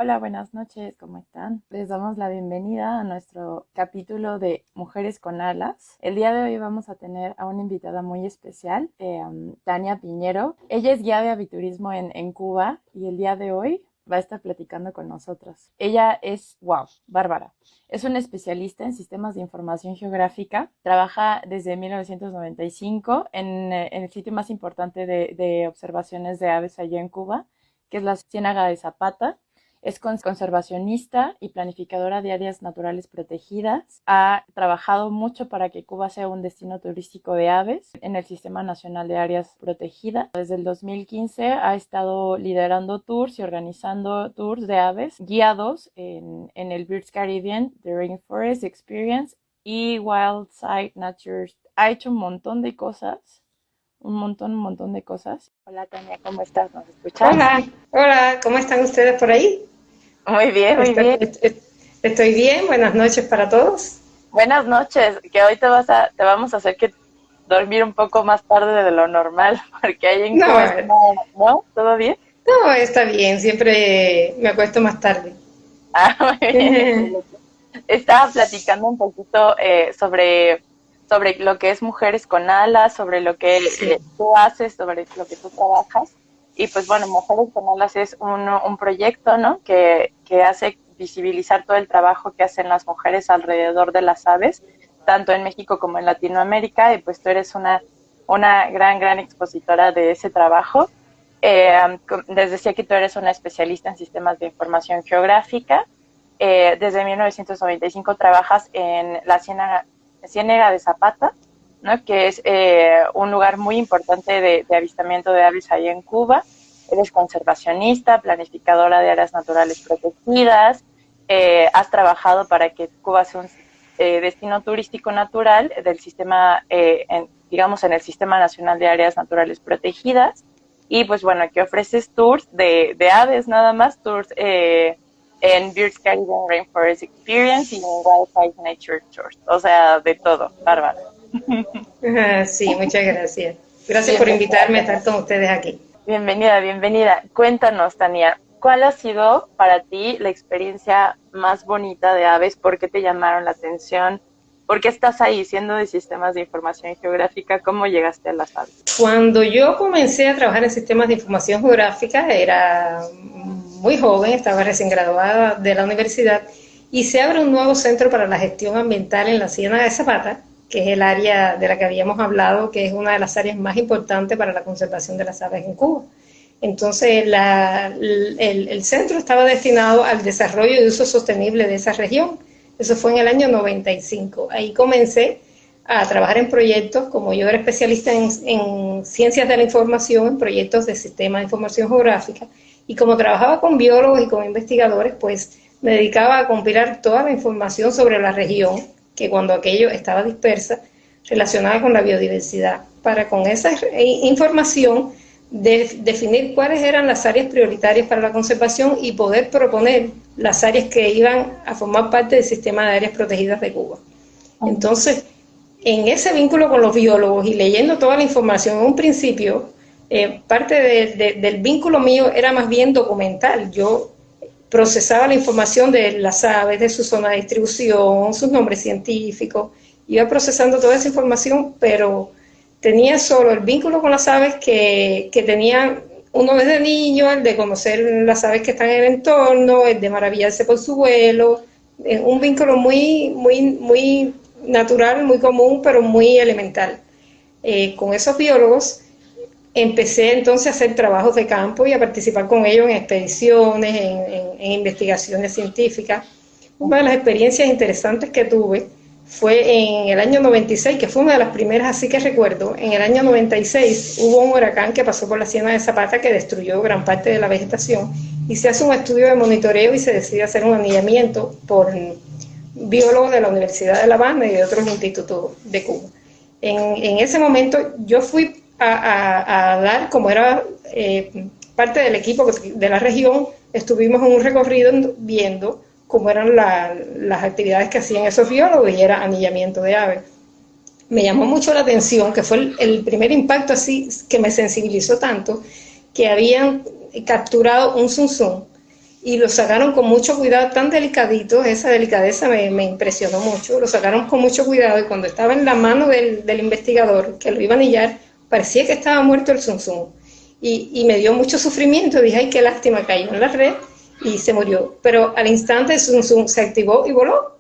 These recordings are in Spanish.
Hola, buenas noches, ¿cómo están? Les damos la bienvenida a nuestro capítulo de Mujeres con Alas. El día de hoy vamos a tener a una invitada muy especial, Tania Piñero. Ella es guía de aviturismo en Cuba y el día de hoy va a estar platicando con nosotros. Ella es, wow, bárbara. Es una especialista en sistemas de información geográfica. Trabaja desde 1995 en el sitio más importante de observaciones de aves allá en Cuba, que es la Ciénaga de Zapata. Es conservacionista y planificadora de áreas naturales protegidas. Ha trabajado mucho para que Cuba sea un destino turístico de aves en el Sistema Nacional de Áreas Protegidas. Desde el 2015 ha estado liderando tours y organizando tours de aves guiados en el Birds Caribbean, The Rainforest Experience y Wild Side Nature. Ha hecho un montón de cosas, un montón de cosas. Hola Tania, ¿cómo estás? ¿Nos escuchas? Hola, hola, ¿cómo están ustedes por ahí? Muy bien, muy Estoy, bien. estoy bien, buenas noches para todos. Buenas noches, que hoy te vamos a hacer que dormir un poco más tarde de lo normal, porque ahí en No, Cuba está, ¿no? ¿Todo bien? no, está bien, siempre me acuesto más tarde. Ah, muy bien, excelente. Estaba platicando un poquito sobre lo que es Mujeres con Alas, sobre lo que Sí. tú haces, sobre lo que tú trabajas. Y pues bueno, Mujeres con Alas es un proyecto, ¿no? Que hace visibilizar todo el trabajo que hacen las mujeres alrededor de las aves, tanto en México como en Latinoamérica. Y pues tú eres una gran expositora de ese trabajo. Les decía que tú eres una especialista en sistemas de información geográfica. Desde 1995 trabajas en la Ciénaga de Zapata, ¿no? Que es un lugar muy importante de avistamiento de aves ahí en Cuba. Eres conservacionista, planificadora de áreas naturales protegidas. Has trabajado para que Cuba sea un destino turístico natural del sistema, digamos, en el Sistema Nacional de Áreas Naturales Protegidas. Y pues bueno, que ofreces tours de aves nada más, tours en Birds Caribbean Rainforest Experience y en Wildlife Nature Tours. O sea, de todo, bárbaro. Ajá, sí, muchas gracias. Gracias por Bienvenida, invitarme a Tania. estar con ustedes aquí. Bienvenida, bienvenida. Cuéntanos, Tania, ¿cuál ha sido para ti la experiencia más bonita de aves? ¿Por qué te llamaron la atención? ¿Por qué estás ahí siendo de sistemas de información geográfica? ¿Cómo llegaste a las aves? Cuando yo comencé a trabajar en sistemas de información geográfica, era muy joven, estaba recién graduada de la universidad, y se abre un nuevo centro para la gestión ambiental en la Ciénaga de Zapata, que es el área de la que habíamos hablado, que es una de las áreas más importantes para la conservación de las aves en Cuba. Entonces, el centro estaba destinado al desarrollo y uso sostenible de esa región. Eso fue en el año 95. Ahí comencé a trabajar en proyectos, como yo era especialista en ciencias de la información, en proyectos de sistema de información geográfica, y como trabajaba con biólogos y con investigadores, pues me dedicaba a compilar toda la información sobre la región, que cuando aquello estaba dispersa, relacionada con la biodiversidad, para con esa información definir cuáles eran las áreas prioritarias para la conservación y poder proponer las áreas que iban a formar parte del sistema de áreas protegidas de Cuba. Entonces, en ese vínculo con los biólogos y leyendo toda la información en un principio, parte del vínculo mío era más bien documental. Yo procesaba la información de las aves, de su zona de distribución, sus nombres científicos, iba procesando toda esa información, pero tenía solo el vínculo con las aves que tenía uno desde niño, el de conocer las aves que están en el entorno, el de maravillarse por su vuelo, un vínculo muy natural, muy común, pero muy elemental. Con esos biólogos empecé entonces a hacer trabajos de campo y a participar con ellos en expediciones, en investigaciones científicas. Una de las experiencias interesantes que tuve fue en el año 96, que fue una de las primeras así que recuerdo. En el año 96 hubo un huracán que pasó por la Ciénaga de Zapata que destruyó gran parte de la vegetación y se hace un estudio de monitoreo y se decide hacer un anillamiento por biólogos de la Universidad de La Habana y de otros institutos de Cuba. En ese momento yo fui a dar, como era parte del equipo de la región, estuvimos en un recorrido viendo cómo eran las actividades que hacían esos biólogos y era anillamiento de aves. Me llamó mucho la atención, que fue el primer impacto así que me sensibilizó tanto, que habían capturado un zunzún y lo sacaron con mucho cuidado, tan delicadito, esa delicadeza me impresionó mucho, lo sacaron con mucho cuidado y cuando estaba en la mano del investigador que lo iba a anillar, parecía que estaba muerto el zunzún. Y me dio mucho sufrimiento, dije, ay, qué lástima, cayó en la red y se murió. Pero al instante el zunzún se activó y voló.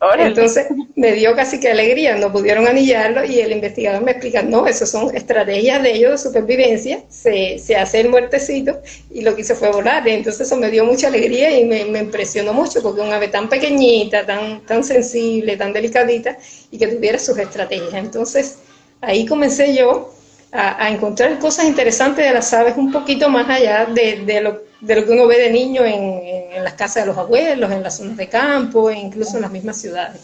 Órale. Entonces me dio casi que alegría, no pudieron anillarlo y el investigador me explica, no, eso son estrategias de ellos de supervivencia, se hace el muertecito y lo que hizo fue volar. Entonces eso me dio mucha alegría y me impresionó mucho porque un ave tan pequeñita, tan sensible, tan delicadita y que tuviera sus estrategias. Entonces ahí comencé yo a encontrar cosas interesantes de las aves un poquito más allá de lo que uno ve de niño en las casas de los abuelos, en las zonas de campo, e incluso en las mismas ciudades.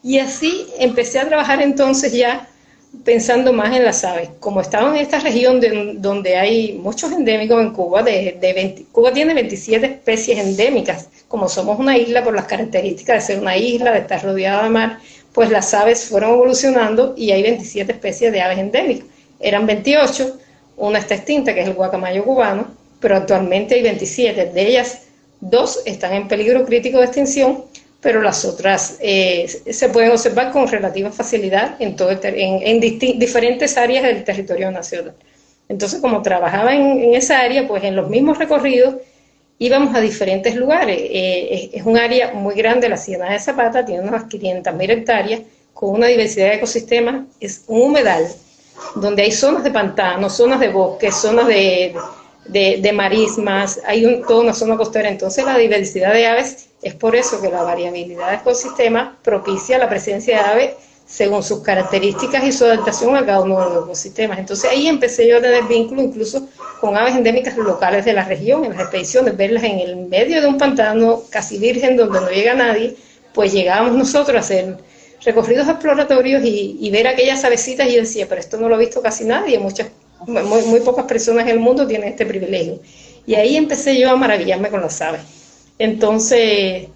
Y así empecé a trabajar entonces ya pensando más en las aves. Como estaba en esta región donde hay muchos endémicos en Cuba, Cuba tiene 27 especies endémicas. Como somos una isla por las características de ser una isla, de estar rodeada de mar, pues las aves fueron evolucionando y hay 27 especies de aves endémicas. Eran 28, una está extinta, que es el guacamayo cubano, pero actualmente hay 27. De ellas, 2 están en peligro crítico de extinción, pero las otras se pueden observar con relativa facilidad en diferentes áreas del territorio nacional. Entonces, como trabajaba en esa área, pues en los mismos recorridos íbamos a diferentes lugares. Es un área muy grande, la Ciénaga de Zapata, tiene unas 500.000 hectáreas, con una diversidad de ecosistemas, es un humedal, donde hay zonas de pantano, zonas de bosque, zonas de marismas, hay toda una zona costera. Entonces la diversidad de aves es por eso que la variabilidad de ecosistemas propicia la presencia de aves según sus características y su adaptación a cada uno de los ecosistemas. Entonces ahí empecé yo a tener vínculo incluso con aves endémicas locales de la región, en las expediciones, verlas en el medio de un pantano casi virgen donde no llega nadie, pues llegábamos nosotros a hacer recorridos exploratorios y ver aquellas avecitas y yo decía, pero esto no lo ha visto casi nadie, muy pocas personas en el mundo tienen este privilegio. Y ahí empecé yo a maravillarme con las aves. Entonces,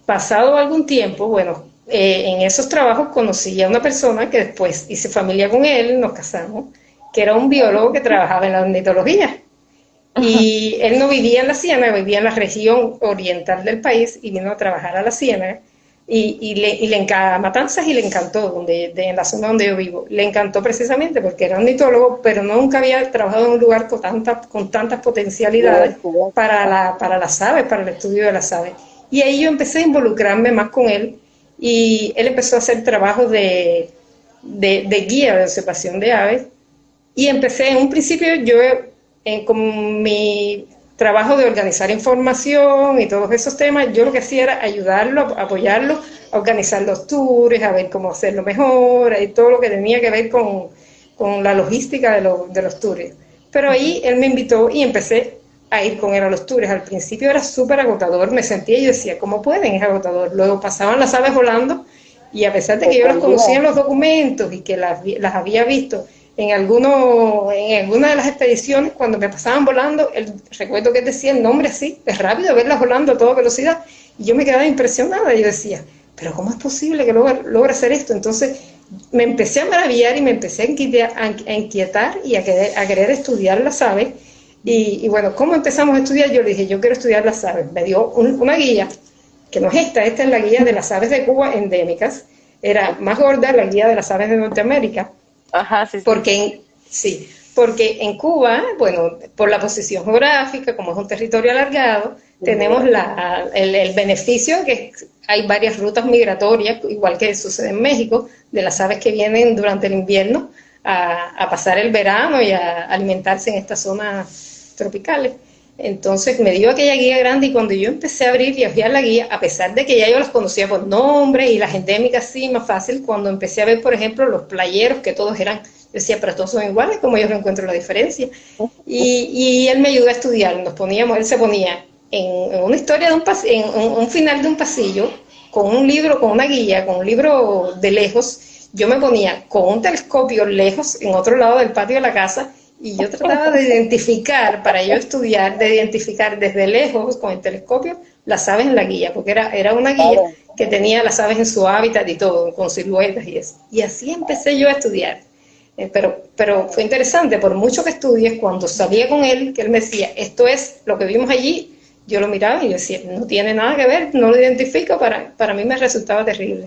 pasado algún tiempo, bueno, en esos trabajos conocí a una persona que después hice familia con él, nos casamos, que era un biólogo que trabajaba en la ornitología. Y él no vivía en la Ciénaga, vivía en la región oriental del país y vino a trabajar a la Ciénaga. A Matanzas y le encantó, en la zona donde yo vivo. Le encantó precisamente porque era ornitólogo, pero nunca había trabajado en un lugar con tantas potencialidades para las aves, para el estudio de las aves. Y ahí yo empecé a involucrarme más con él y él empezó a hacer trabajos de guía de observación de aves. Y empecé, en un principio, con mi trabajo de organizar información y todos esos temas, yo lo que hacía era ayudarlo, apoyarlo, a organizar los tours, a ver cómo hacerlo mejor, y todo lo que tenía que ver con la logística de los tours. Pero ahí él me invitó y empecé a ir con él a los tours. Al principio era súper agotador, me sentía y yo decía, ¿cómo pueden? Es agotador. Luego pasaban las aves volando y a pesar de que yo las conocía en los documentos y que las había visto en alguna de las expediciones, cuando me pasaban volando, recuerdo que él decía el nombre así, es rápido verlas volando a toda velocidad, y yo me quedaba impresionada, y yo decía, pero ¿cómo es posible que logre hacer esto? Entonces me empecé a maravillar y me empecé a inquietar y a querer estudiar las aves, y bueno, ¿cómo empezamos a estudiar? Yo le dije, yo quiero estudiar las aves. Me dio una guía, que no es esta es la guía de las aves de Cuba endémicas, era más gorda la guía de las aves de Norteamérica. Ajá, sí, sí. Porque en Cuba, bueno, por la posición geográfica, como es un territorio alargado, tenemos el beneficio que hay varias rutas migratorias, igual que sucede en México, de las aves que vienen durante el invierno a pasar el verano y a alimentarse en estas zonas tropicales. Entonces me dio aquella guía grande y cuando yo empecé a abrir y a hojear la guía, a pesar de que ya yo las conocía por nombre y las endémicas sí, más fácil, cuando empecé a ver, por ejemplo, los playeros, que todos yo decía, pero todos son iguales, como yo no encuentro la diferencia. Y él me ayudó a estudiar, él se ponía en una historia en un final de un pasillo, con un libro, con una guía, con un libro de lejos, yo me ponía con un telescopio lejos, en otro lado del patio de la casa, y yo trataba de identificar, para yo estudiar, de identificar desde lejos con el telescopio las aves en la guía, porque era una guía que tenía las aves en su hábitat y todo, con siluetas y eso. Y así empecé yo a estudiar. Pero fue interesante, por mucho que estudies, cuando salía con él, que él me decía, esto es lo que vimos allí, yo lo miraba y yo decía, no tiene nada que ver, no lo identifico, para mí me resultaba terrible.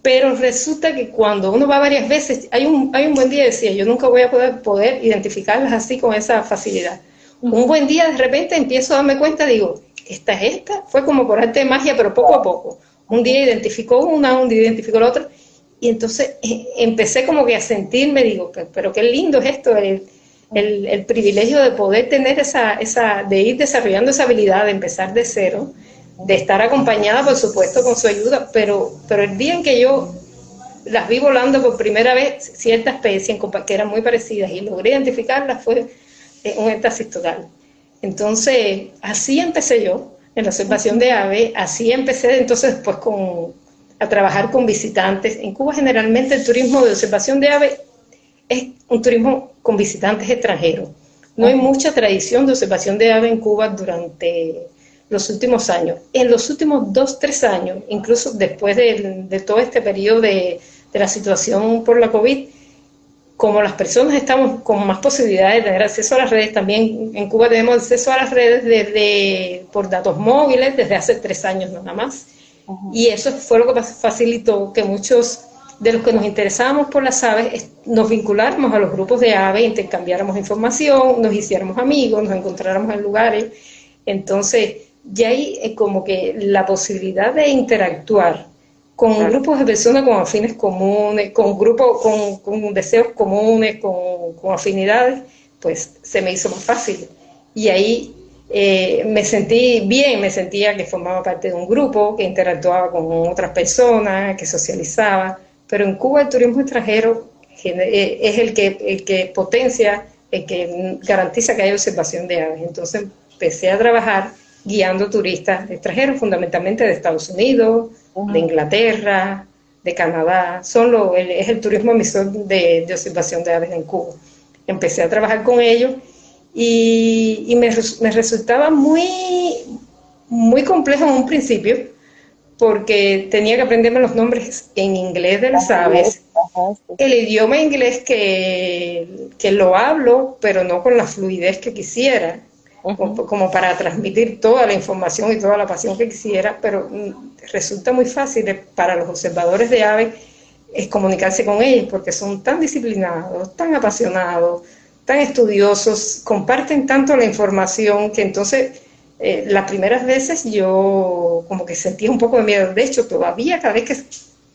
Pero resulta que cuando uno va varias veces, hay un buen día, decía, yo nunca voy a poder identificarlas así con esa facilidad. Un buen día de repente empiezo a darme cuenta, digo, esta es esta, fue como por arte de magia, pero poco a poco. Un día identificó una, un día identificó la otra, y entonces empecé como que a sentirme, digo, pero qué lindo es esto, el privilegio de poder tener de ir desarrollando esa habilidad, de empezar de cero, de estar acompañada, por supuesto, con su ayuda, pero el día en que yo las vi volando por primera vez, ciertas especies que eran muy parecidas, y logré identificarlas, fue un éxtasis total. Entonces, así empecé yo, en la observación de aves, así empecé entonces después a trabajar con visitantes. En Cuba generalmente el turismo de observación de aves es un turismo con visitantes extranjeros. No hay mucha tradición de observación de aves en Cuba durante los últimos años. En los últimos 2-3 años, incluso después de todo este periodo de la situación por la COVID, como las personas estamos con más posibilidades de tener acceso a las redes, también en Cuba tenemos acceso a las redes por datos móviles desde hace 3 años nada más. Y eso fue lo que facilitó que muchos de los que nos interesábamos por las aves nos vinculáramos a los grupos de aves, intercambiáramos información, nos hiciéramos amigos, nos encontráramos en lugares. Entonces, ya hay como que la posibilidad de interactuar con grupos de personas con afines comunes, con grupos con deseos comunes, con afinidades, pues se me hizo más fácil. Y ahí me sentí bien, me sentía que formaba parte de un grupo, que interactuaba con otras personas, que socializaba. Pero en Cuba el turismo extranjero es el que potencia, el que garantiza que haya observación de aves. Entonces empecé a trabajar guiando turistas extranjeros, fundamentalmente de Estados Unidos, de Inglaterra, de Canadá. Es el turismo emisor de observación de aves en Cuba. Empecé a trabajar con ellos y me resultaba muy, muy complejo en un principio, porque tenía que aprenderme los nombres en inglés de las aves, el idioma inglés que lo hablo, pero no con la fluidez que quisiera, como para transmitir toda la información y toda la pasión que quisiera, pero resulta muy fácil para los observadores de aves es comunicarse con ellos, porque son tan disciplinados, tan apasionados, tan estudiosos, comparten tanto la información que entonces las primeras veces yo como que sentía un poco de miedo. De hecho, todavía cada vez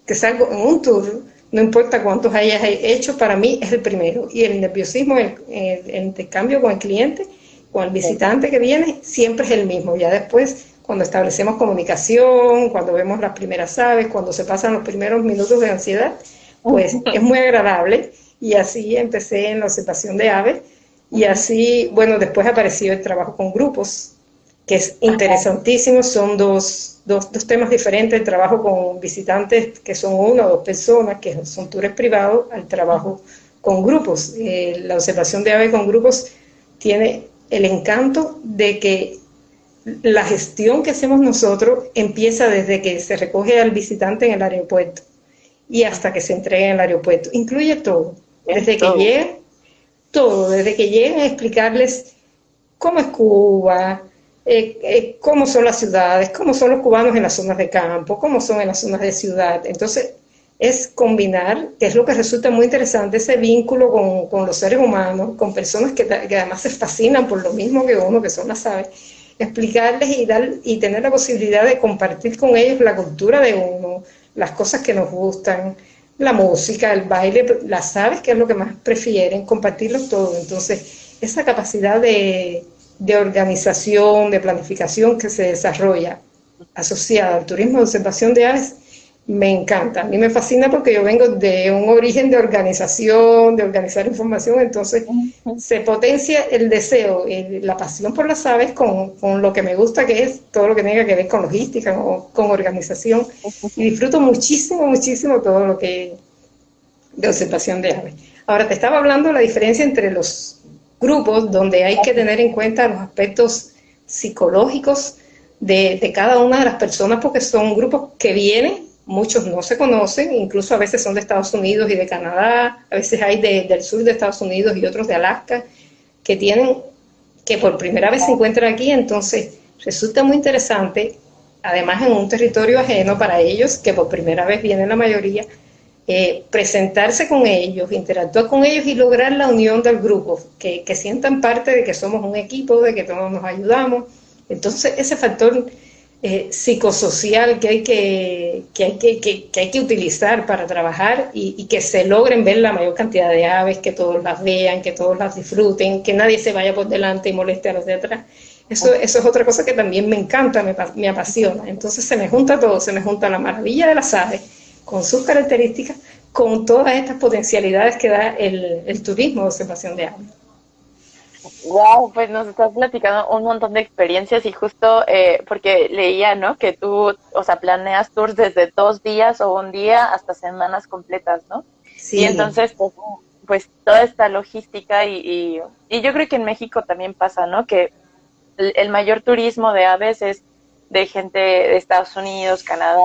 que salgo en un tour, no importa cuántos hayas hecho, para mí es el primero. Y el nerviosismo, el intercambio con el cliente, con el visitante que viene, siempre es el mismo. Ya después, cuando establecemos comunicación, cuando vemos las primeras aves, cuando se pasan los primeros minutos de ansiedad, pues es muy agradable. Y así empecé en la observación de aves. Y así, bueno, después apareció el trabajo con grupos, que es interesantísimo. Son dos temas diferentes: el trabajo con visitantes, que son 1 o 2 personas, que son tours privados, al trabajo con grupos. La observación de aves con grupos tiene el encanto de que la gestión que hacemos nosotros empieza desde que se recoge al visitante en el aeropuerto y hasta que se entrega en el aeropuerto. Incluye todo, desde que lleguen a explicarles cómo es Cuba, cómo son las ciudades, cómo son los cubanos en las zonas de campo, cómo son en las zonas de ciudad. Entonces, es combinar, que es lo que resulta muy interesante, ese vínculo con los seres humanos, con personas que además se fascinan por lo mismo que uno, que son las aves, explicarles y tener la posibilidad de compartir con ellos la cultura de uno, las cosas que nos gustan, la música, el baile, las aves, que es lo que más prefieren, compartirlos todo. Entonces, esa capacidad de organización, de planificación que se desarrolla asociada al turismo de observación de aves, me encanta. A mí me fascina porque yo vengo de un origen de organización, de organizar información. Entonces se potencia el deseo, la pasión por las aves con lo que me gusta, que es todo lo que tenga que ver con logística, con organización, y disfruto muchísimo, muchísimo todo lo que de observación de aves. Ahora, te estaba hablando de la diferencia entre los grupos, donde hay que tener en cuenta los aspectos psicológicos de cada una de las personas, porque son grupos que vienen, muchos no se conocen, incluso a veces son de Estados Unidos y de Canadá, a veces hay del sur de Estados Unidos y otros de Alaska, que por primera vez se encuentran aquí. Entonces resulta muy interesante, además en un territorio ajeno para ellos, que por primera vez viene la mayoría, presentarse con ellos, interactuar con ellos y lograr la unión del grupo, que sientan parte de que somos un equipo, de que todos nos ayudamos. Entonces ese factor psicosocial que hay que utilizar para trabajar y que se logren ver la mayor cantidad de aves, que todos las vean, que todos las disfruten, que nadie se vaya por delante y moleste a los de atrás. Eso es otra cosa que también me encanta, me apasiona. Entonces se me junta todo, se me junta la maravilla de las aves, con sus características, con todas estas potencialidades que da el turismo de observación de aves. Wow, pues nos estás platicando un montón de experiencias y justo porque leía, ¿no? Que tú, o sea, planeas tours desde 2 días o un día hasta semanas completas, ¿no? Y Sí, entonces, pues toda esta logística y yo creo que en México también pasa, ¿no? Que el mayor turismo de aves es de gente de Estados Unidos, Canadá,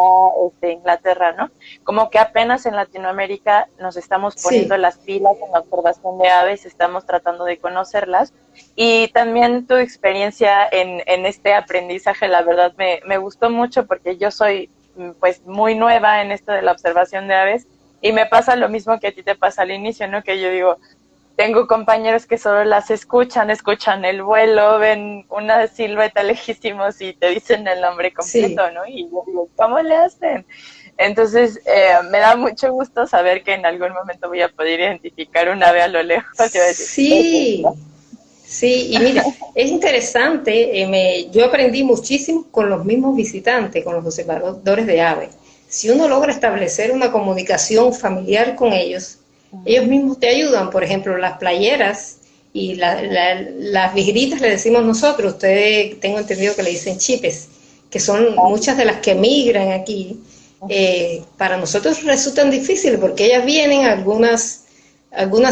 Inglaterra, ¿no? Como que apenas en Latinoamérica nos estamos poniendo sí, las pilas en la observación de aves, estamos tratando de conocerlas. Y también tu experiencia en este aprendizaje, la verdad, me gustó mucho porque yo soy pues muy nueva en esto de la observación de aves y me pasa lo mismo que a ti te pasa al inicio, ¿no? Que yo digo, tengo compañeros que solo las escuchan el vuelo, ven una silueta lejísimos y te dicen el nombre sí. completo, ¿no? Y yo digo, ¿cómo le hacen? Entonces, me da mucho gusto saber que en algún momento voy a poder identificar un ave a lo lejos y voy a decir, es Sí, esta. sí, y mira, es interesante, yo aprendí muchísimo con los mismos visitantes, con los observadores de aves. Si uno logra establecer una comunicación familiar con ellos, ellos mismos te ayudan. Por ejemplo, las playeras y las vigiritas le decimos nosotros, ustedes tengo entendido que le dicen chipes, que son muchas de las que migran aquí. Para nosotros resultan difíciles porque ellas vienen, algunas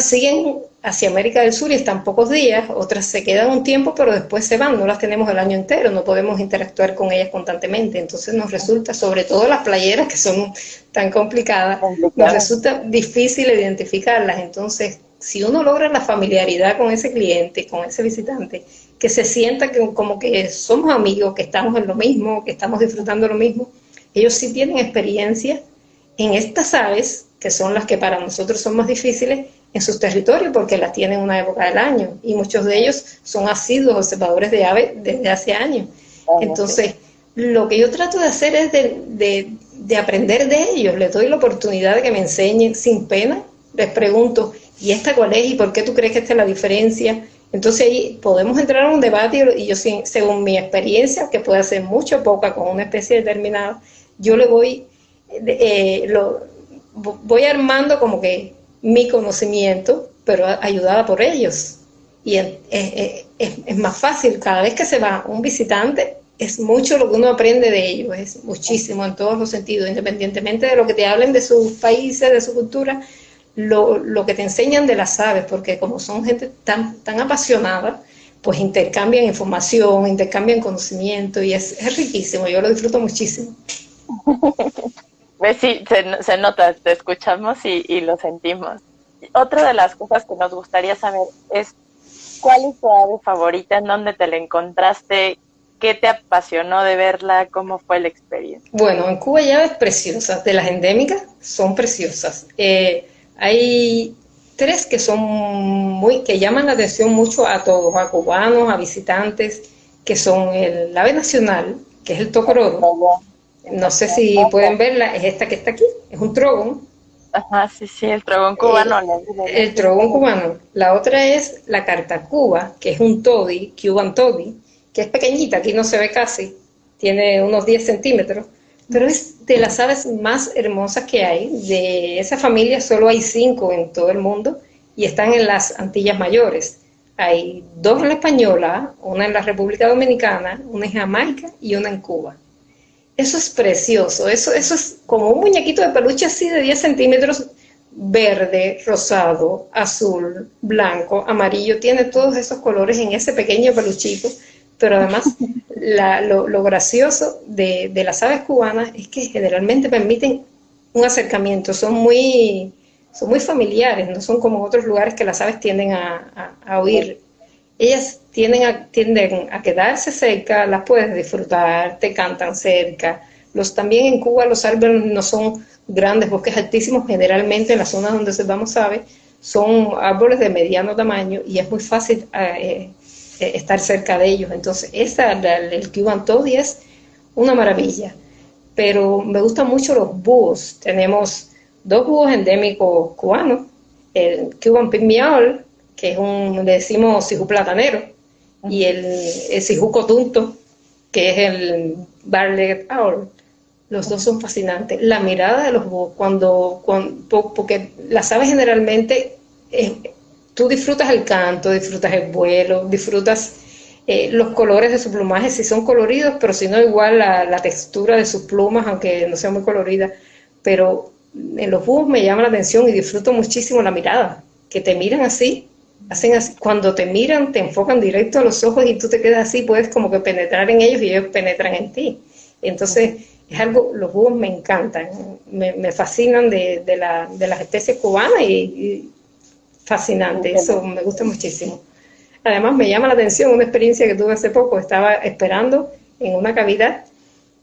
siguen hacia América del Sur y están pocos días, otras se quedan un tiempo pero después se van, no las tenemos el año entero, no podemos interactuar con ellas constantemente, entonces nos resulta, sobre todo las playeras que son tan complicadas, nos Complicada. resulta difícil identificarlas. Entonces si uno logra la familiaridad con ese cliente, con ese visitante, que se sienta que, como que somos amigos, que estamos en lo mismo, que estamos disfrutando lo mismo, ellos sí tienen experiencia en estas aves, que son las que para nosotros son más difíciles, en sus territorios, porque las tienen una época del año, y muchos de ellos son asiduos observadores de aves desde hace años. Entonces, lo que yo trato de hacer es de aprender de ellos, les doy la oportunidad de que me enseñen sin pena, les pregunto, ¿y esta cuál es? ¿Y por qué tú crees que esta es la diferencia? Entonces ahí podemos entrar a un debate y yo, según mi experiencia, que puede ser mucho o poca con una especie determinada, yo le voy armando como que mi conocimiento, pero ayudada por ellos. Y es más fácil, cada vez que se va un visitante, es mucho lo que uno aprende de ellos, es muchísimo en todos los sentidos, independientemente de lo que te hablen de sus países, de su cultura, lo que te enseñan de las aves, porque como son gente tan apasionada, pues intercambian información, intercambian conocimiento y es riquísimo, yo lo disfruto muchísimo. Pues sí, se nota, te escuchamos y lo sentimos. Otra de las cosas que nos gustaría saber es cuál es tu ave favorita, en dónde te la encontraste, qué te apasionó de verla, cómo fue la experiencia. Bueno, en Cuba hay aves preciosas, de las endémicas son preciosas. Hay tres que que llaman la atención mucho a todos, a cubanos, a visitantes, que son el ave nacional, que es el tocororo. No sé si pueden verla, es esta que está aquí, es un trogón, Ajá, sí, sí, el dragón cubano. el trogón cubano. La otra es la cartacuba, que es un todi, Cuban todi, que es pequeñita, aquí no se ve casi, tiene unos 10 centímetros, pero es de las aves más hermosas que hay. De esa familia solo hay 5 en todo el mundo y están en las Antillas Mayores. Hay 2 en la Española, una en la República Dominicana, una en Jamaica y una en Cuba. Eso es precioso, eso es como un muñequito de peluche así de 10 centímetros, verde, rosado, azul, blanco, amarillo, tiene todos esos colores en ese pequeño peluchito, pero además lo gracioso de las aves cubanas es que generalmente permiten un acercamiento, son muy familiares, no son como en otros lugares que las aves tienden a huir. Ellas tienden a quedarse cerca, las puedes disfrutar, te cantan cerca. También en Cuba los árboles no son grandes bosques altísimos, generalmente en las zonas donde observamos aves son árboles de mediano tamaño y es muy fácil estar cerca de ellos. Entonces el Cuban Tody es una maravilla. Pero me gustan mucho los búhos. Tenemos 2 búhos endémicos cubanos, el Cuban Pygmy Owl, que es le decimos cijú platanero, y el cijú cotunto, que es el Barred Owl. Los dos son fascinantes. La mirada de los búhos, porque las aves generalmente, tú disfrutas el canto, disfrutas el vuelo, disfrutas los colores de su plumaje, si son coloridos, pero si no, igual la textura de sus plumas, aunque no sea muy colorida. Pero en los búhos me llama la atención y disfruto muchísimo la mirada, que te miran así, hacen así, cuando te miran te enfocan directo a los ojos y tú te quedas así, puedes como que penetrar en ellos y ellos penetran en ti. Entonces es algo, los búhos me encantan, me fascinan de las especies cubanas y fascinante, eso me gusta muchísimo. Además me llama la atención una experiencia que tuve hace poco, estaba esperando en una cavidad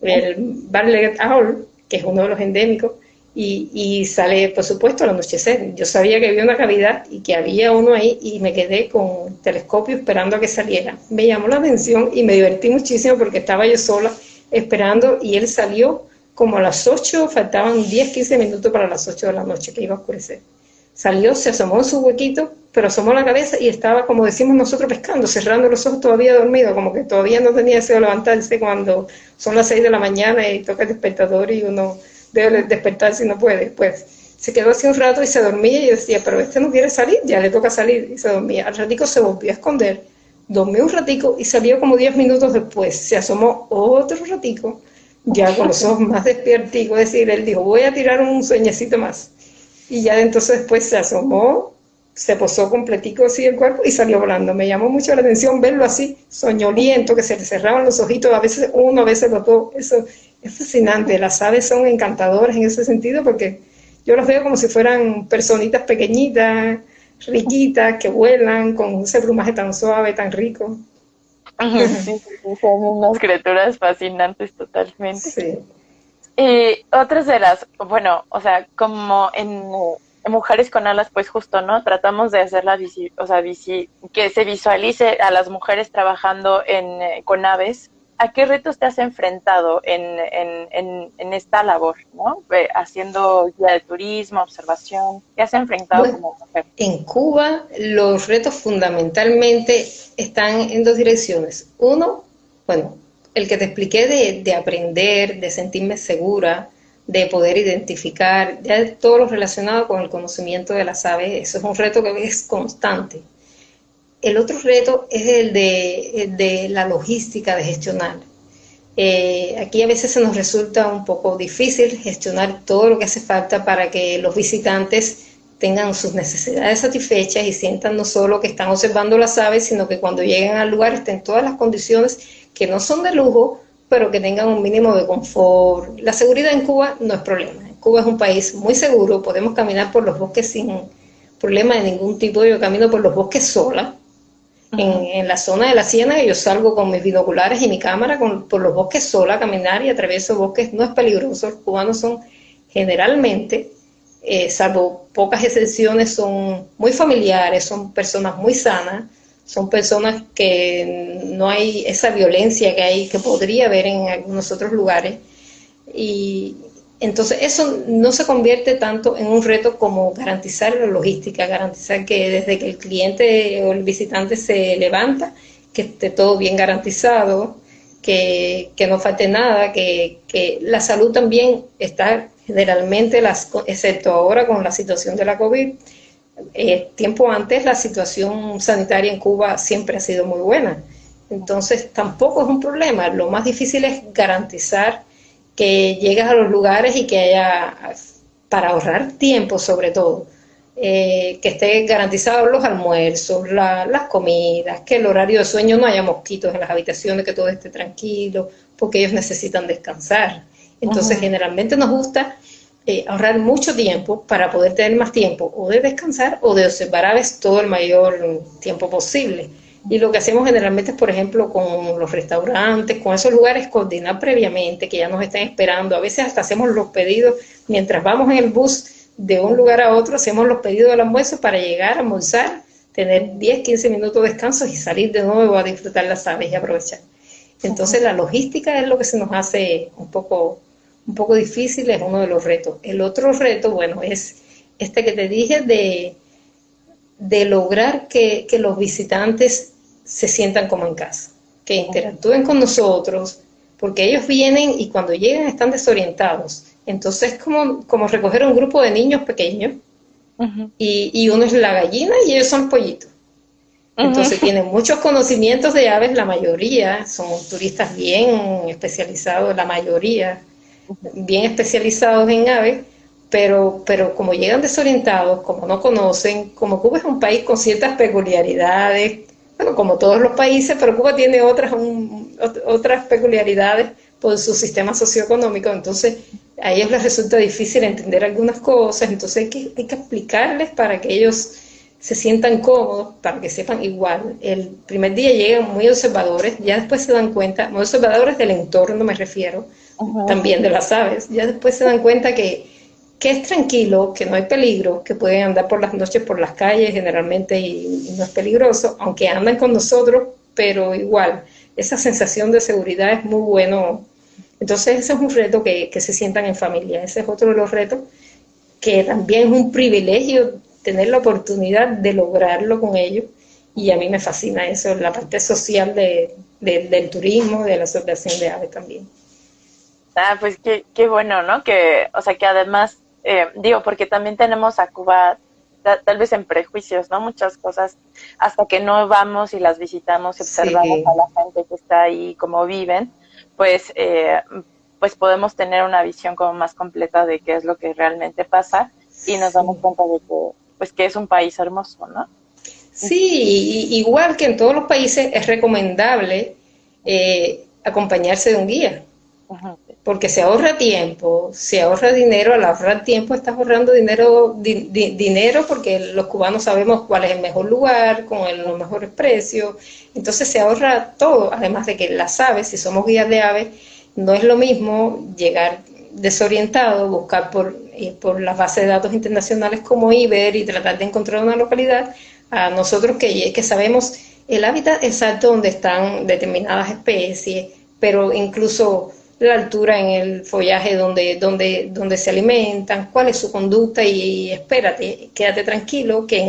el Barred Owl, que es uno de los endémicos, y sale, por supuesto, al anochecer. Yo sabía que había una cavidad y que había uno ahí y me quedé con el telescopio esperando a que saliera. Me llamó la atención y me divertí muchísimo porque estaba yo sola esperando y él salió como a las 8, faltaban 10, 15 minutos para las 8 de la noche que iba a oscurecer. Salió, se asomó en su huequito, pero asomó la cabeza y estaba, como decimos nosotros, pescando, cerrando los ojos, todavía dormido, como que todavía no tenía deseo de levantarse cuando son las 6 de la mañana y toca el despertador y uno debe despertar si no puede. Pues se quedó así un rato y se dormía y yo decía, pero este no quiere salir, ya le toca salir, y se dormía. Al ratico se volvió a esconder, dormió un ratico y salió como 10 minutos después, se asomó otro ratico, ya con los ojos más despierticos, es decir, él dijo, voy a tirar un sueñecito más. Y ya entonces después se asomó, se posó completico así el cuerpo y salió volando. Me llamó mucho la atención verlo así, soñoliento, que se le cerraban los ojitos, a veces uno, a veces los dos. Eso es fascinante. Las aves son encantadoras en ese sentido porque yo los veo como si fueran personitas pequeñitas, riquitas, que vuelan con ese plumaje tan suave, tan rico. Sí, son unas criaturas fascinantes totalmente. Sí. Y otras de las, bueno, o sea, como en Mujeres con Alas, pues justo, ¿no? Tratamos de hacerla, que se visualice a las mujeres trabajando con aves. ¿A qué retos te has enfrentado en esta labor, ¿no? Haciendo guía de turismo, observación. ¿Te has enfrentado como mujer? En Cuba los retos fundamentalmente están en 2 direcciones. Uno, bueno, el que te expliqué de aprender, de sentirme segura, de poder identificar, ya todo lo relacionado con el conocimiento de las aves, eso es un reto que es constante. El otro reto es el de la logística de gestionar. Aquí a veces se nos resulta un poco difícil gestionar todo lo que hace falta para que los visitantes tengan sus necesidades satisfechas y sientan no solo que están observando las aves, sino que cuando lleguen al lugar estén todas las condiciones que no son de lujo, pero que tengan un mínimo de confort. La seguridad en Cuba no es problema. Cuba es un país muy seguro, podemos caminar por los bosques sin problema de ningún tipo. Yo camino por los bosques sola. En la zona de la Ciénaga yo salgo con mis binoculares y mi cámara por los bosques sola a caminar y atravieso bosques, no es peligroso. Los cubanos son generalmente, salvo pocas excepciones, son muy familiares, son personas muy sanas, son personas que no hay esa violencia que podría haber en algunos otros lugares. Y entonces eso no se convierte tanto en un reto como garantizar la logística, garantizar que desde que el cliente o el visitante se levanta, que esté todo bien garantizado, que no falte nada, que la salud también está generalmente, excepto ahora con la situación de la COVID, tiempo antes la situación sanitaria en Cuba siempre ha sido muy buena. Entonces tampoco es un problema, lo más difícil es garantizar que llegues a los lugares y que haya, para ahorrar tiempo sobre todo, que esté garantizado los almuerzos, las comidas, que el horario de sueño no haya mosquitos en las habitaciones, que todo esté tranquilo, porque ellos necesitan descansar. Entonces generalmente nos gusta ahorrar mucho tiempo para poder tener más tiempo o de descansar o de observar aves todo el mayor tiempo posible. Y lo que hacemos generalmente es, por ejemplo, con los restaurantes, con esos lugares, coordinar previamente, que ya nos estén esperando. A veces hasta hacemos los pedidos, mientras vamos en el bus de un lugar a otro, hacemos los pedidos del almuerzo para llegar a almorzar, tener 10, 15 minutos de descanso y salir de nuevo a disfrutar las aves y aprovechar. Entonces la logística es lo que se nos hace un poco difícil, es uno de los retos. El otro reto, bueno, es este que te dije de lograr que los visitantes se sientan como en casa, que interactúen con nosotros, porque ellos vienen y cuando llegan están desorientados. Entonces es como recoger un grupo de niños pequeños y uno es la gallina y ellos son pollitos. Entonces tienen muchos conocimientos de aves, la mayoría son turistas bien especializados, la mayoría bien especializados en aves, pero como llegan desorientados, como no conocen, como Cuba es un país con ciertas peculiaridades, bueno, como todos los países, pero Cuba tiene otras peculiaridades por su sistema socioeconómico, entonces a ellos les resulta difícil entender algunas cosas, entonces hay que explicarles para que ellos se sientan cómodos, para que sepan igual. El primer día llegan muy observadores, ya después se dan cuenta, muy observadores del entorno me refiero, también de las aves, ya después se dan cuenta que es tranquilo, que no hay peligro, que pueden andar por las noches por las calles generalmente y no es peligroso, aunque andan con nosotros, pero igual, esa sensación de seguridad es muy bueno. Entonces ese es un reto que se sientan en familia, ese es otro de los retos, que también es un privilegio tener la oportunidad de lograrlo con ellos, y a mí me fascina eso, la parte social del turismo, de la observación de aves también. Ah, pues qué bueno, ¿no? Que, o sea, que además, digo, porque también tenemos a Cuba tal vez en prejuicios, ¿no? Muchas cosas, hasta que no vamos y las visitamos y observamos Sí, a la gente que está ahí, cómo viven, pues, pues podemos tener una visión como más completa de qué es lo que realmente pasa y nos damos sí. cuenta de que, pues, que es un país hermoso, ¿no? Sí, igual que en todos los países es recomendable acompañarse de un guía, Ujú. porque se ahorra tiempo, se ahorra dinero. Al ahorrar tiempo estás ahorrando dinero porque los cubanos sabemos cuál es el mejor lugar, con los mejores precios, entonces se ahorra todo, además de que las aves, si somos guías de aves, no es lo mismo llegar desorientado, buscar por las bases de datos internacionales como IBER y tratar de encontrar una localidad, a nosotros que sabemos el hábitat exacto donde están determinadas especies, pero incluso la altura en el follaje donde se alimentan, cuál es su conducta y espérate, quédate tranquilo que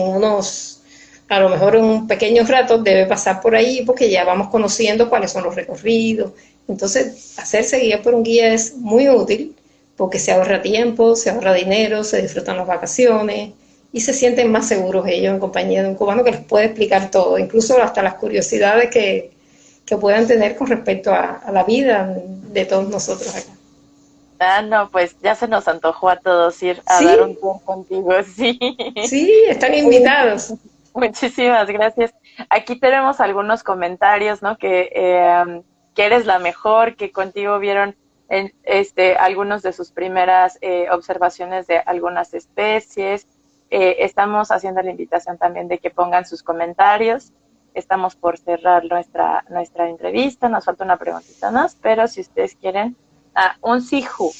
a lo mejor en un pequeño rato debe pasar por ahí porque ya vamos conociendo cuáles son los recorridos. Entonces, hacerse guía por un guía es muy útil porque se ahorra tiempo, se ahorra dinero, se disfrutan las vacaciones y se sienten más seguros ellos en compañía de un cubano que les puede explicar todo, incluso hasta las curiosidades que puedan tener con respecto a la vida de todos nosotros acá. Ah, no, pues ya se nos antojó a todos ir a dar un Sí, tour contigo, sí. sí, están invitados. Muchísimas gracias. Aquí tenemos algunos comentarios, ¿no? Que eres la mejor, que contigo vieron algunos de sus primeras observaciones de algunas especies. Estamos haciendo la invitación también de que pongan sus comentarios. Estamos por cerrar nuestra entrevista. Nos falta una preguntita más, pero si ustedes quieren, un Siju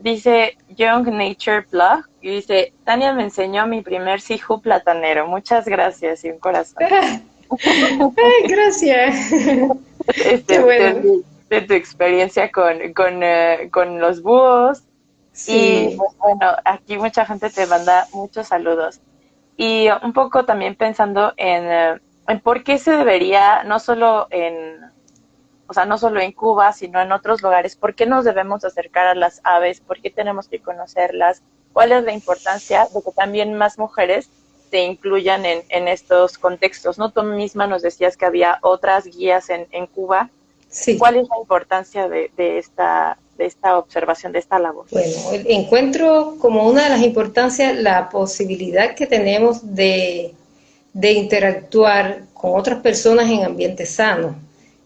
dice Young Nature Blog y dice, Tania me enseñó mi primer siju platanero. Muchas gracias y un corazón. Ay, gracias. Qué bueno. De tu experiencia con los búhos. Y Sí, pues bueno, aquí mucha gente te manda muchos saludos. Y un poco también pensando en por qué se debería, no solo o sea, no solo en Cuba, sino en otros lugares, ¿por qué nos debemos acercar a las aves? ¿Por qué tenemos que conocerlas? ¿Cuál es la importancia de que también más mujeres se incluyan en estos contextos? ¿No? Tú misma nos decías que había otras guías en Cuba. sí. ¿Cuál es la importancia de esta observación, de esta labor? Bueno, encuentro como una de las importancias la posibilidad que tenemos de interactuar con otras personas en ambientes sanos,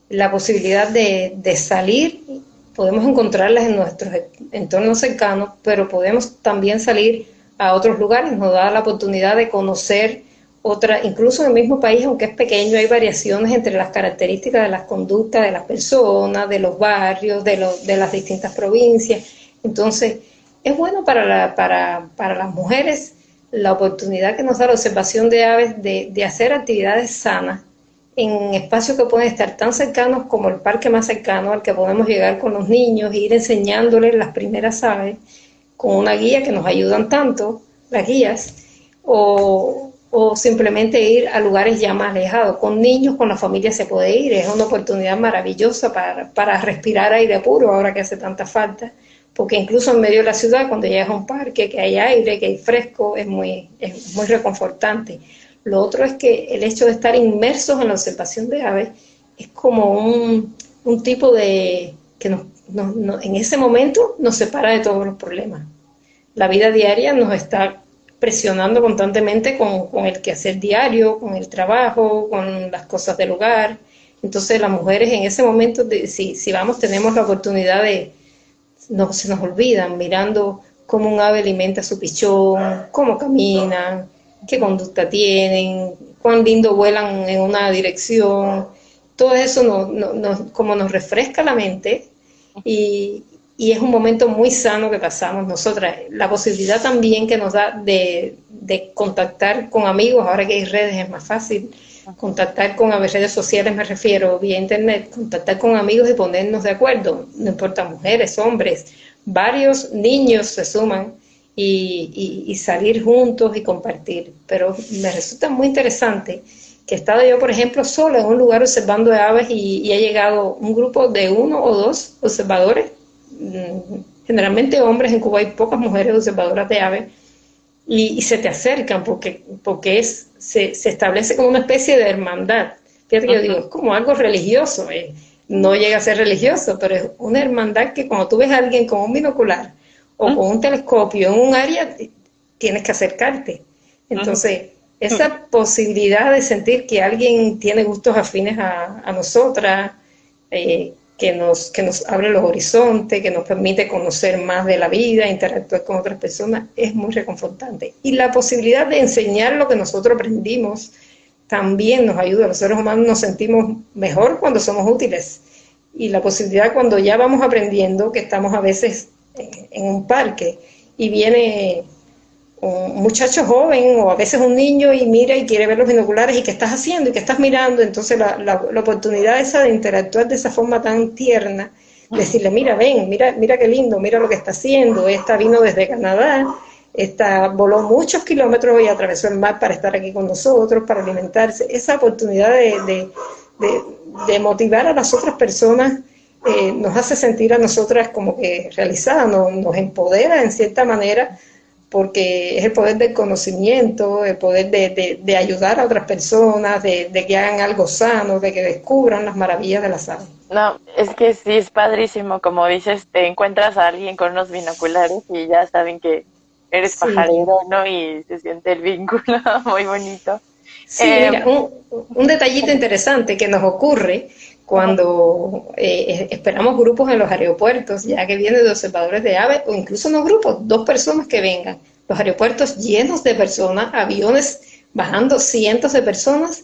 la posibilidad de salir, podemos encontrarlas en nuestros entornos cercanos, pero podemos también salir a otros lugares, nos da la oportunidad de conocer incluso en el mismo país, aunque es pequeño, hay variaciones entre las características de las conductas de las personas, de los barrios, de las distintas provincias. Entonces, es bueno para las mujeres la oportunidad que nos da la observación de aves de hacer actividades sanas en espacios que pueden estar tan cercanos como el parque más cercano al que podemos llegar con los niños e ir enseñándoles las primeras aves con una guía que nos ayudan tanto, las guías, o simplemente ir a lugares ya más alejados. Con niños, con la familia se puede ir, es una oportunidad maravillosa para respirar aire puro ahora que hace tanta falta, porque incluso en medio de la ciudad, cuando llegas a un parque, que hay aire, que hay fresco, es muy reconfortante. Lo otro es que el hecho de estar inmersos en la observación de aves es como un tipo de que en ese momento nos separa de todos los problemas. La vida diaria nos está presionando constantemente con el quehacer diario, con el trabajo, con las cosas del hogar. Entonces las mujeres en ese momento, si vamos, tenemos la oportunidad se nos olvidan mirando cómo un ave alimenta a su pichón, cómo caminan, qué conducta tienen, cuán lindo vuelan en una dirección. Todo eso como nos refresca la mente y es un momento muy sano que pasamos nosotras. La posibilidad también que nos da de contactar con amigos, ahora que hay redes es más fácil, contactar con redes sociales me refiero, vía internet, contactar con amigos y ponernos de acuerdo, no importa mujeres, hombres, varios niños se suman y salir juntos y compartir. Pero me resulta muy interesante que he estado yo, por ejemplo, sola en un lugar observando aves y ha llegado un grupo de 1 o 2 observadores, generalmente hombres, en Cuba hay pocas mujeres observadoras de aves, y se te acercan porque se establece como una especie de hermandad. Fíjate que yo digo, es como algo religioso, no llega a ser religioso, pero es una hermandad que cuando tú ves a alguien con un binocular o con un telescopio en un área, tienes que acercarte. Entonces, esa posibilidad de sentir que alguien tiene gustos afines a nosotras, que nos abre los horizontes, que nos permite conocer más de la vida, interactuar con otras personas, es muy reconfortante. Y la posibilidad de enseñar lo que nosotros aprendimos también nos ayuda. Los seres humanos nos sentimos mejor cuando somos útiles. Y la posibilidad cuando ya vamos aprendiendo, que estamos a veces en un parque y viene un muchacho joven o a veces un niño y mira y quiere ver los binoculares y qué estás haciendo y qué estás mirando, entonces la oportunidad esa de interactuar de esa forma tan tierna, decirle, mira, ven, mira qué lindo, mira lo que está haciendo, esta vino desde Canadá, esta voló muchos kilómetros y atravesó el mar para estar aquí con nosotros, para alimentarse. Esa oportunidad de motivar a las otras personas nos hace sentir a nosotras como que realizadas, nos empodera en cierta manera, porque es el poder del conocimiento, el poder de ayudar a otras personas, de que hagan algo sano, de que descubran las maravillas de las aves. No, es que sí, es padrísimo, como dices, te encuentras a alguien con unos binoculares y ya saben que eres pajarero, ¿no? Y se siente el vínculo muy bonito. Sí, mira, un detallito interesante que nos ocurre cuando esperamos grupos en los aeropuertos, ya que vienen de observadores de aves, o incluso no grupos, 2 personas que vengan. Los aeropuertos llenos de personas, aviones bajando cientos de personas,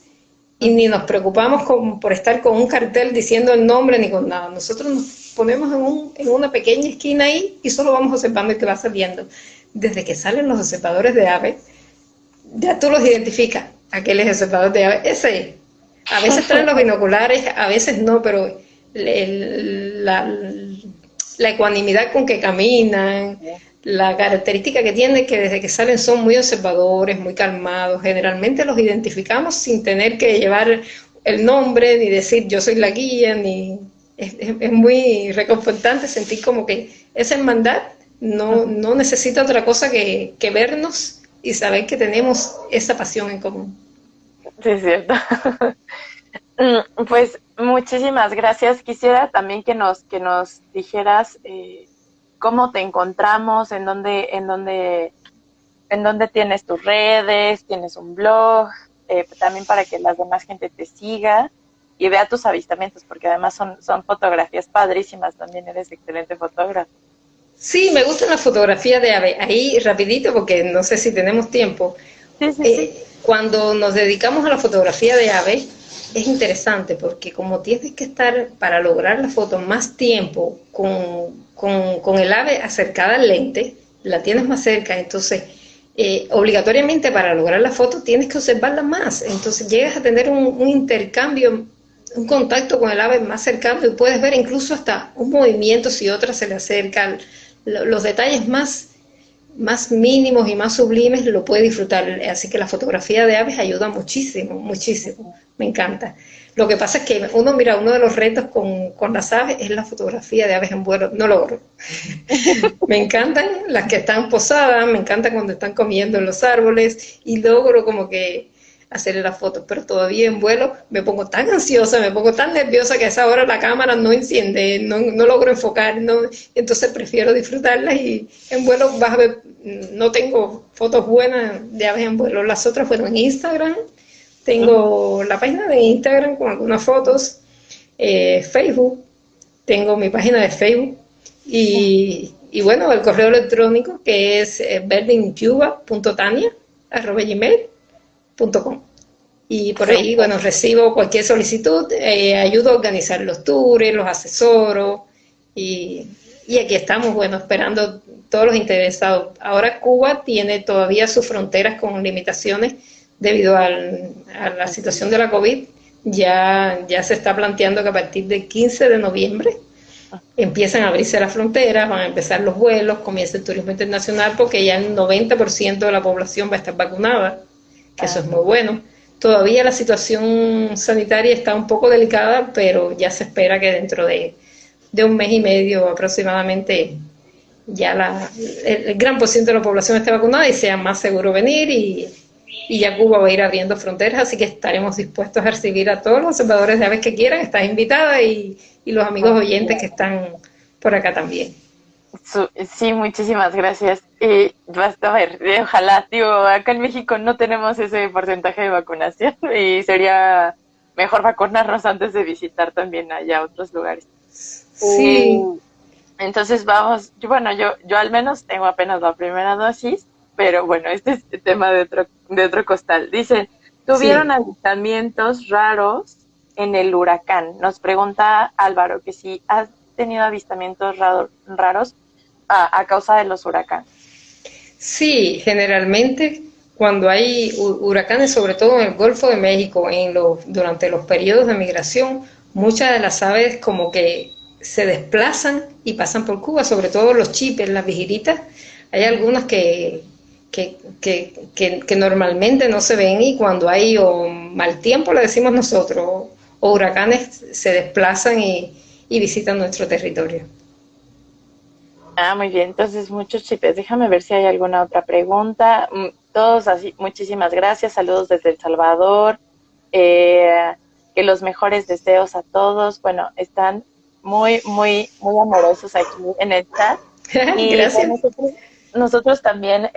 y ni nos preocupamos por estar con un cartel diciendo el nombre ni con nada. Nosotros nos ponemos en una pequeña esquina ahí y solo vamos observando el que va saliendo. Desde que salen los observadores de aves, ya tú los identificas. Aquel es observador de aves, ese. A veces traen los binoculares, a veces no, pero la ecuanimidad con que caminan, la característica que tienen, que desde que salen son muy observadores, muy calmados. Generalmente los identificamos sin tener que llevar el nombre, ni decir yo soy la guía, ni es muy reconfortante sentir como que esa hermandad no necesita otra cosa que vernos y saber que tenemos esa pasión en común. Sí, es cierto. Pues muchísimas gracias. Quisiera también que nos dijeras cómo te encontramos, en dónde tienes tus redes, tienes un blog, también para que la demás gente te siga y vea tus avistamientos, porque además son fotografías padrísimas, también eres excelente fotógrafo. Sí, me gusta la fotografía de ave. Ahí rapidito, porque no sé si tenemos tiempo. Sí, sí, sí. Cuando nos dedicamos a la fotografía de aves, es interesante porque como tienes que estar para lograr la foto más tiempo con el ave acercada al lente, la tienes más cerca, entonces obligatoriamente para lograr la foto tienes que observarla más, entonces llegas a tener un intercambio, un contacto con el ave más cercano y puedes ver incluso hasta un movimiento si otra se le acerca, los detalles más mínimos y más sublimes lo puede disfrutar. Así que la fotografía de aves ayuda muchísimo, muchísimo. Me encanta. Lo que pasa es que uno de los retos con las aves es la fotografía de aves en vuelo. No logro. Me encantan las que están posadas, me encanta cuando están comiendo en los árboles y logro como que hacerle las fotos, pero todavía en vuelo me pongo tan ansiosa, me pongo tan nerviosa que a esa hora la cámara no enciende, no logro enfocar, entonces prefiero disfrutarlas y en vuelo vas a ver, no tengo fotos buenas de aves en vuelo, las otras fueron en Instagram, tengo la página de Instagram con algunas fotos, Facebook, tengo mi página de Facebook y bueno, el correo electrónico que es berlincuba.tania@gmail.com y por ahí, bueno, recibo cualquier solicitud, ayudo a organizar los tours, los asesoro y aquí estamos, bueno, esperando todos los interesados. Ahora Cuba tiene todavía sus fronteras con limitaciones debido a la situación de la COVID. Ya se está planteando que a partir del 15 de noviembre empiezan a abrirse las fronteras, van a empezar los vuelos, comienza el turismo internacional porque ya el 90% de la población va a estar vacunada, que eso es muy bueno. Todavía la situación sanitaria está un poco delicada, pero ya se espera que dentro de un mes y medio aproximadamente ya el gran por ciento de la población esté vacunada y sea más seguro venir y ya Cuba va a ir abriendo fronteras, así que estaremos dispuestos a recibir a todos los observadores de aves que quieran, estás invitada y los amigos oyentes que están por acá también. Sí, muchísimas gracias. Basta a ver, ojalá, digo, acá en México no tenemos ese porcentaje de vacunación y sería mejor vacunarnos antes de visitar también allá otros lugares. Sí. Entonces vamos, yo al menos tengo apenas la primera dosis, pero bueno, este es el tema de otro costal. Dicen, tuvieron Sí. avistamientos raros en el huracán. Nos pregunta Álvaro que si has tenido avistamientos raros a causa de los huracanes. Sí, generalmente cuando hay huracanes, sobre todo en el Golfo de México, durante los periodos de migración, muchas de las aves como que se desplazan y pasan por Cuba, sobre todo los chipes, las vigiritas. Hay algunas que normalmente no se ven y cuando hay o mal tiempo, le decimos nosotros, o huracanes, se desplazan y visitan nuestro territorio. Ah, muy bien, entonces muchos chipes. Déjame ver si hay alguna otra pregunta. Todos así, muchísimas gracias. Saludos desde El Salvador. Que los mejores deseos a todos. Bueno, están muy, muy, muy amorosos aquí en el chat. Y Gracias. nosotros también,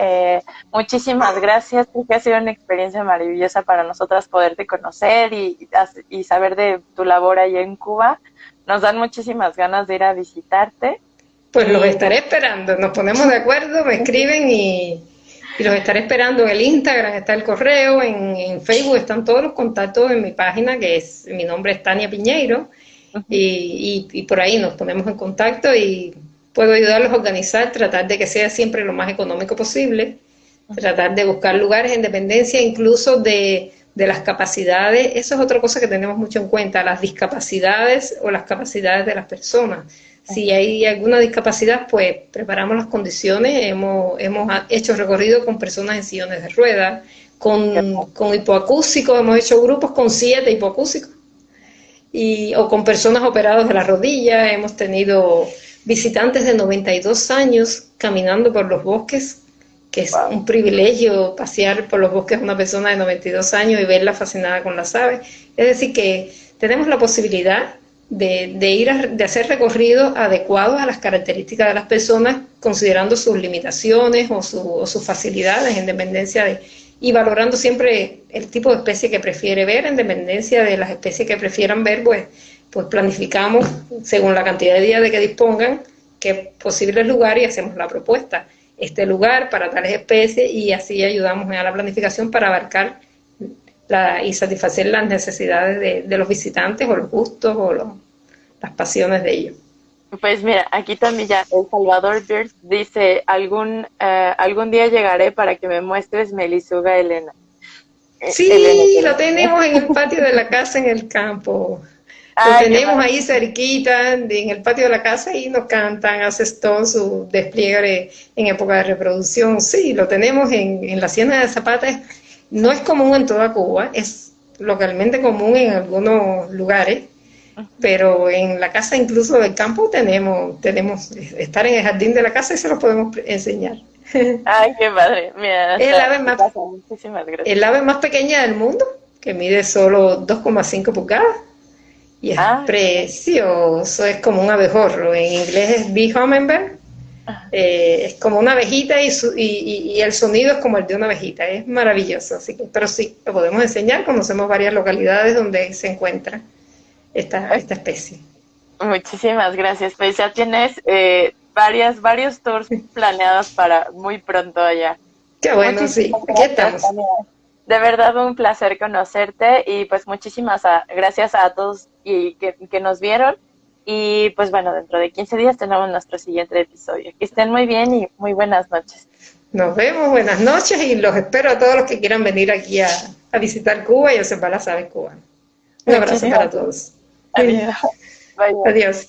muchísimas gracias, porque ha sido una experiencia maravillosa para nosotras poderte conocer y saber de tu labor allá en Cuba. Nos dan muchísimas ganas de ir a visitarte. Pues los estaré esperando, nos ponemos de acuerdo, me escriben y los estaré esperando en el Instagram, está el correo, en Facebook están todos los contactos en mi página, mi nombre es Tania Piñeiro, y por ahí nos ponemos en contacto y puedo ayudarlos a organizar, tratar de que sea siempre lo más económico posible, tratar de buscar lugares en dependencia incluso de las capacidades, eso es otra cosa que tenemos mucho en cuenta, las discapacidades o las capacidades de las personas. Si hay alguna discapacidad, pues preparamos las condiciones, hemos hecho recorrido con personas en sillones de ruedas, con hipoacúsicos, hemos hecho grupos con 7 hipoacúsicos, o con personas operadas de la rodilla, hemos tenido visitantes de 92 años caminando por los bosques, que es un privilegio pasear por los bosques a una persona de 92 años y verla fascinada con las aves. Es decir, que tenemos la posibilidad de hacer recorridos adecuados a las características de las personas, considerando sus limitaciones o sus facilidades en dependencia y valorando siempre el tipo de especie que prefiere ver, en dependencia de las especies que prefieran ver, pues planificamos según la cantidad de días de que dispongan qué posibles lugares y hacemos la propuesta. este lugar para tales especies, y así ayudamos a la planificación para abarcar y satisfacer las necesidades de los visitantes o los gustos o las pasiones de ellos. Pues mira, aquí también ya El Salvador Birds dice, algún día llegaré para que me muestres Melisuga Elena. Sí, Elena, lo tenemos en el patio de la casa en el campo. Lo ay, tenemos ahí cerquita, en el patio de la casa, y nos cantan, hace todo su despliegue en época de reproducción. Sí, lo tenemos en la Hacienda de Zapata. No es común en toda Cuba, es localmente común en algunos lugares, pero en la casa incluso del campo tenemos estar en el jardín de la casa y se los podemos enseñar. ay, qué padre. Mira, Es muchísimas gracias. el ave más pequeña del mundo, que mide solo 2,5 pulgadas. Y es Ah, precioso, es como un abejorro. En inglés es bee hummingbird. Es como una abejita y el sonido es como el de una abejita. Es maravilloso. Así que, pero sí, lo podemos enseñar. Conocemos varias localidades donde se encuentra esta especie. muchísimas gracias. Pues ya tienes varios tours planeados para muy pronto allá. Qué bueno, sí. Aquí estamos. Tania. De verdad un placer conocerte y pues muchísimas gracias a todos y que nos vieron. Y pues bueno, dentro de 15 días tenemos nuestro siguiente episodio. Que estén muy bien y muy buenas noches. Nos vemos, buenas noches, y los espero a todos los que quieran venir aquí a visitar Cuba y observar las aves cubanas. Un abrazo para todos. Adiós. Bye. Adiós.